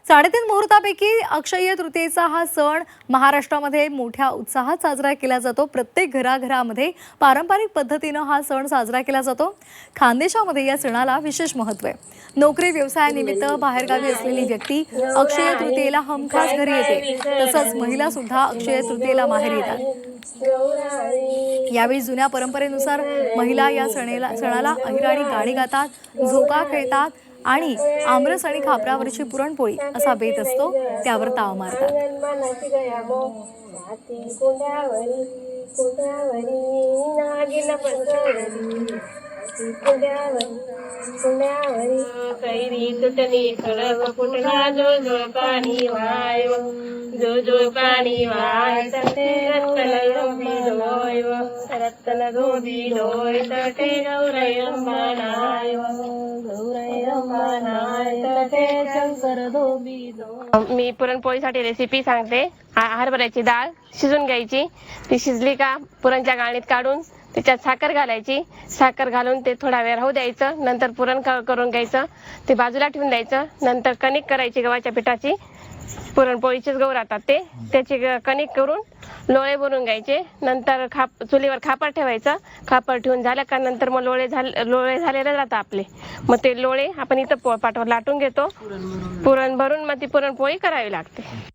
साडेतीन मुहूर्तापैकी अक्षय्य तृतीयेचा हा सण महाराष्ट्रामध्ये मोठ्या उत्साहात साजरा केला जातो। प्रत्येक घराघरामध्ये पारंपरिक पद्धतीने हा सण साजरा केला जातो। खानदेशामध्ये या सणाला विशेष महत्त्व आहे। नोकरी व्यवसायानिमित्त बाहेरगावी असलेली व्यक्ती अक्षय्य तृतीयेला हमखास घरी येते। तसंच महिला सुद्धा अक्षय्य तृतीयेला माहेरी येतात। यावेळी जुन्या परंपरेनुसार महिला या सणाला अहिराणी गाणी गातात, झोका खेळतात आणि आमरस आणि खापरावरची पुरणपोळी असा बेत असतो त्यावर ताव मारतात। कैरी तुटली खडक फुटला जो जो पाणी वाय जो जो पाणी वाय तटे रत्तन धोबी डोय रत्तन धोबी डोय तटे गौरय रंबानाय गौरय रंबानाय तटे शंकर धोबी डोय। मी पुरणपोळीसाठी रेसिपी सांगते। हरभऱ्याची डाळ शिजून घ्यायची, ती शिजली का पुरणच्या गाळणीत काढून त्याच्यात साखर घालायची, साखर घालून ते थोडा वेळ राहू द्यायचं। नंतर पुरण करून घ्यायचं, ते बाजूला ठेवून द्यायचं। नंतर कणिक करायची गव्हाच्या पिठाची, पुरणपोळीचेच गहू राहतात ते, त्याची कणिक करून लोळे बनवून घ्यायचे। नंतर चुलीवर खापर ठेवायचं, खापर ठेवून झालं का नंतर मग लोळे झालेले राहतात आपले, मग ते लोळे आपण इथं पाटावर लाटून घेतो, पुरण भरून मग ती पुरणपोळी करावी लागते।